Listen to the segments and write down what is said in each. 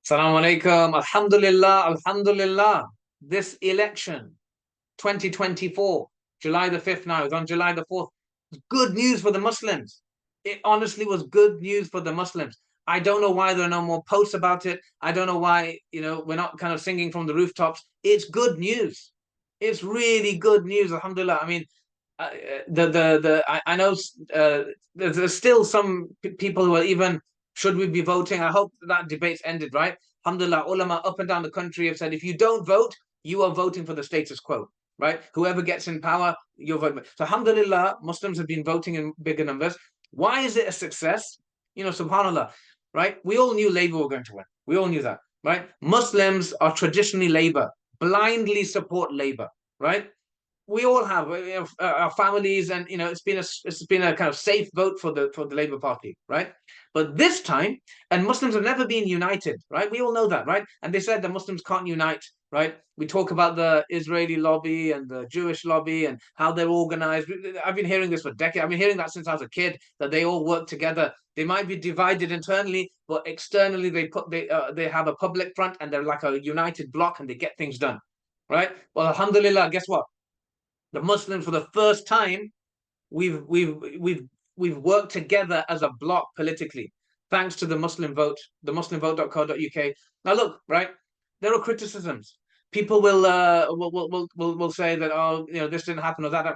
Assalamu alaikum. Alhamdulillah. Alhamdulillah. This election, 2024, July the 5th now, it's on July the 4th. Good news for the Muslims. It honestly was good news for the Muslims. I don't know why there are no more posts about it. I don't know why, we're not kind of singing from the rooftops. It's good news. It's really good news, alhamdulillah. I mean, I know there's still some people who are even should we be voting. I hope that debate's ended, right? Alhamdulillah, ulama up and down the country have said if you don't vote, you are voting for the status quo, right? Whoever gets in power, you're voting. So alhamdulillah, Muslims have been voting in bigger numbers. Why is it a success? Subhanallah, right? We all knew Labour were going to win. We all knew that, right? Muslims are traditionally Labour, blindly support Labour, right? We all have our families, and it's been a kind of safe vote for the Labour Party, right? But this time, and Muslims have never been united, right? We all know that, right? And they said that Muslims can't unite, right? We talk about the Israeli lobby and the Jewish lobby and how they're organized. I've been hearing this for decades. I've been hearing that since I was a kid, that they all work together. They might be divided internally, but externally they have a public front and they're like a united bloc and they get things done, right? Well, alhamdulillah, guess what? The Muslims, for the first time, we've we've we've we've worked together as a bloc politically, thanks to the Muslim vote, the muslimvote.co.uk. Now look, right, there are criticisms. People will say that, oh, this didn't happen or that.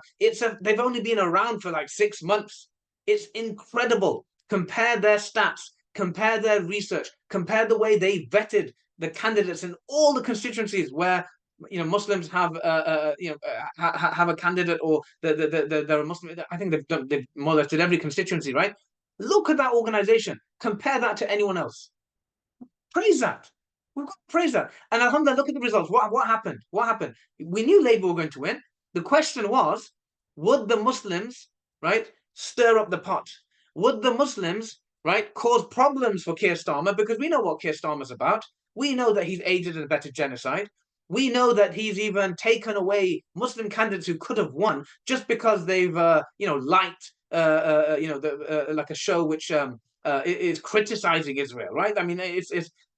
They've only been around for like 6 months. It's incredible. Compare their stats, compare their research, compare the way they vetted the candidates in all the constituencies where Muslims have have a candidate, or they're a Muslim. I think they've more or less did every constituency, right? Look at that organization. Compare that to anyone else. Praise that. We've got to praise that. And alhamdulillah, look at the results. What happened? What happened? We knew Labour were going to win. The question was, would the Muslims, right, stir up the pot? Would the Muslims, right, cause problems for Keir Starmer? Because we know what Keir Starmer's about. We know that he's aided and abetted genocide. We know that he's even taken away Muslim candidates who could have won just because they've, liked, like a show which is criticizing Israel, right? I mean, it's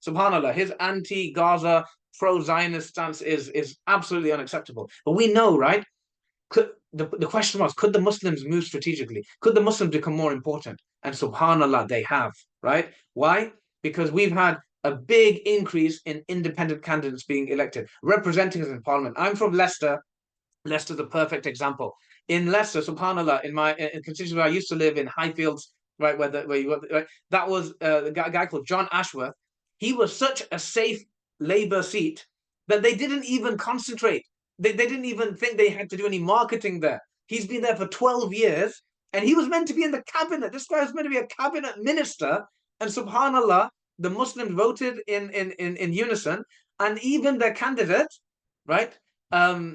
subhanallah, his anti-Gaza, pro-Zionist stance is absolutely unacceptable. But we know, right? The question was, could the Muslims move strategically? Could the Muslims become more important? And subhanallah, they have, right? Why? Because we've had a big increase in independent candidates being elected, representing us in parliament. I'm from Leicester. Leicester's the perfect example. In Leicester, subhanallah, in my constituency where I used to live in Highfields, right, where you were, right, that was a guy called John Ashworth. He was such a safe Labour seat that they didn't even concentrate. They didn't even think they had to do any marketing there. He's been there for 12 years and he was meant to be in the cabinet. This guy was meant to be a cabinet minister. And subhanallah, the Muslims voted in unison, and even their candidate, right? The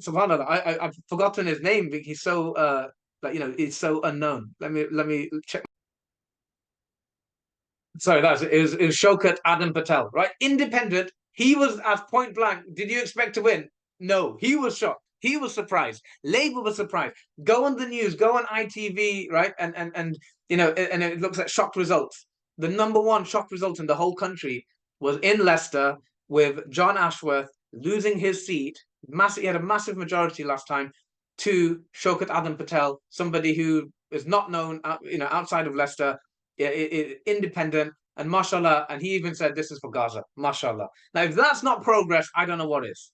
Subhanallah, I've forgotten his name. He's so he's so unknown. Let me check. Sorry, it was Shaukat Adam Patel, right? Independent. He was at point blank. Did you expect to win? No, he was shocked. He was surprised. Labour was surprised. Go on the news, go on ITV, right? And and it looks at shocked results. The number one shocked result in the whole country was in Leicester, with John Ashworth losing his seat. He had a massive majority last time, to Shaukat Adam Patel, somebody who is not known, outside of Leicester, independent, and mashallah. And he even said this is for Gaza, mashallah. Now, if that's not progress, I don't know what is.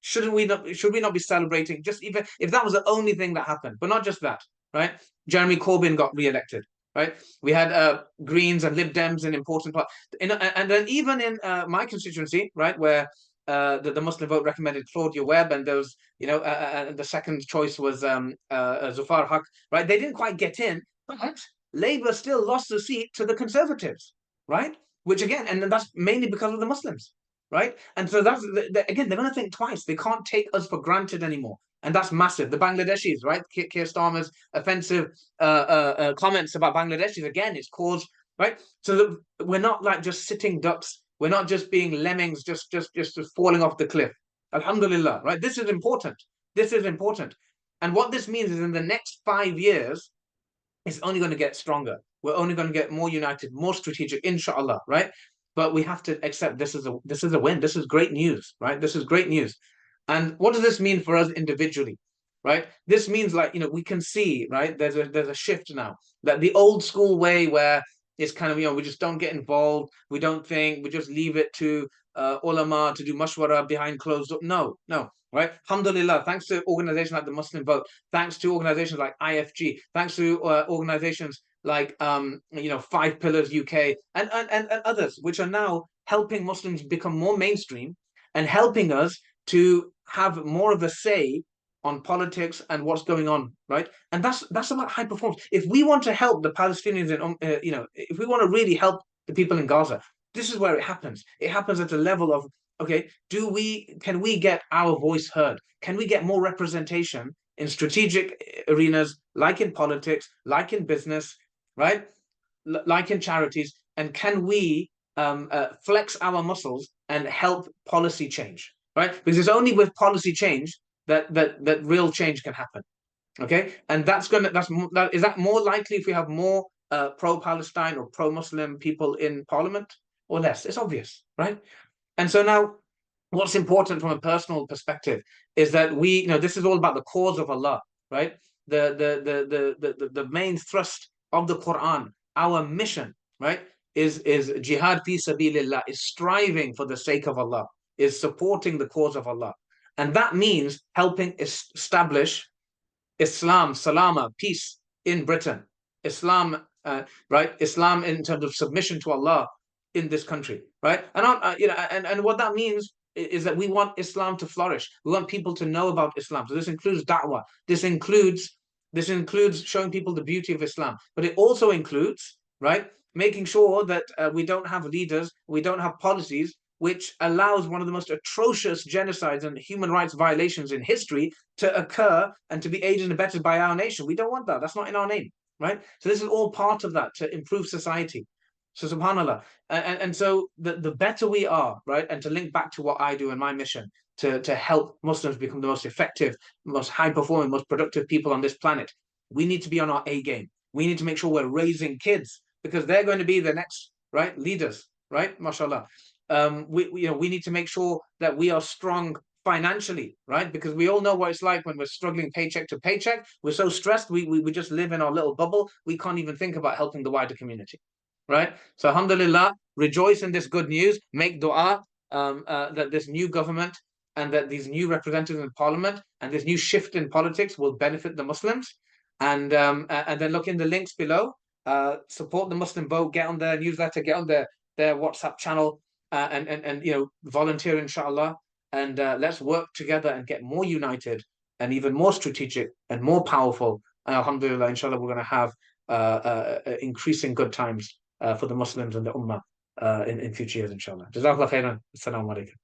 Should we not be celebrating, just even if that was the only thing that happened? But not just that, right? Jeremy Corbyn got re-elected, right? We had Greens and Lib Dems in important part, and then even in my constituency, right, where the Muslim vote recommended Claudia Webb, and there was, the second choice was Zufar Haq, right? They didn't quite get in, but Labour still lost the seat to the Conservatives, right? Which again, and that's mainly because of the Muslims, right? And so again, they're going to think twice. They can't take us for granted anymore, and that's massive. The Bangladeshis, right? Keir Starmer's offensive comments about Bangladeshis, again, it's caused, right. So we're not like just sitting ducks. We're not just being lemmings, just falling off the cliff. Alhamdulillah, right? This is important. This is important. And what this means is in the next 5 years, it's only going to get stronger. We're only going to get more united, more strategic, inshallah, right? but we have to accept this is a win. This is great news, right? This is great news. And what does this mean for us individually, right? This means, like, we can see, right, there's a shift now, that the old school way where it's kind of, we just don't get involved, we don't think, we just leave it to ulama to do mashwara behind closed doors. No, no, right? Alhamdulillah, thanks to organizations like the Muslim Vote, thanks to organizations like IFG, thanks to organizations like 5 Pillars UK, and others, which are now helping Muslims become more mainstream and helping us to have more of a say on politics and what's going on, right? And that's about high performance. If we want to help the Palestinians, and if we want to really help the people in Gaza, this is where it happens. It happens at a level of, okay, can we get our voice heard? Can we get more representation in strategic arenas, like in politics, like in business, right? Like in charities, and can we flex our muscles and help policy change, right? Because it's only with policy change that real change can happen. Okay, and is that more likely if we have more pro-Palestine or pro-Muslim people in parliament, or less? It's obvious, right? And so now, what's important from a personal perspective is that this is all about the cause of Allah, right? The main thrust of the Quran, our mission, right, is jihad fi sabilillah, is striving for the sake of Allah, is supporting the cause of Allah. And that means helping establish Islam, salama, peace in Britain, Islam, right? Islam in terms of submission to Allah in this country, right? And what that means is that we want Islam to flourish. We want people to know about Islam. So this includes da'wah. This includes showing people the beauty of Islam, but it also includes, right, making sure that we don't have leaders, we don't have policies which allows one of the most atrocious genocides and human rights violations in history to occur and to be aided and abetted by our nation. We don't want that. That's not in our name, right? So this is all part of that to improve society. So subhanallah. And so the better we are, right? And to link back to what I do in my mission to help Muslims become the most effective, most high performing, most productive people on this planet, we need to be on our A game. We need to make sure we're raising kids, because they're going to be the next, right, leaders, right? MashaAllah. We need to make sure that we are strong financially, right? Because we all know what it's like when we're struggling paycheck to paycheck. We're so stressed, we just live in our little bubble. We can't even think about helping the wider community, right? So alhamdulillah, rejoice in this good news. Make dua that this new government and that these new representatives in parliament and this new shift in politics will benefit the Muslims. And then look in the links below. Support the Muslim Vote. Get on their newsletter. Get on their WhatsApp channel. And volunteer, inshallah, and let's work together and get more united and even more strategic and more powerful. And alhamdulillah, inshallah, we're going to have increasing good times for the Muslims and the ummah in future years, inshallah. Jazakallah khairan. Assalamu alaikum.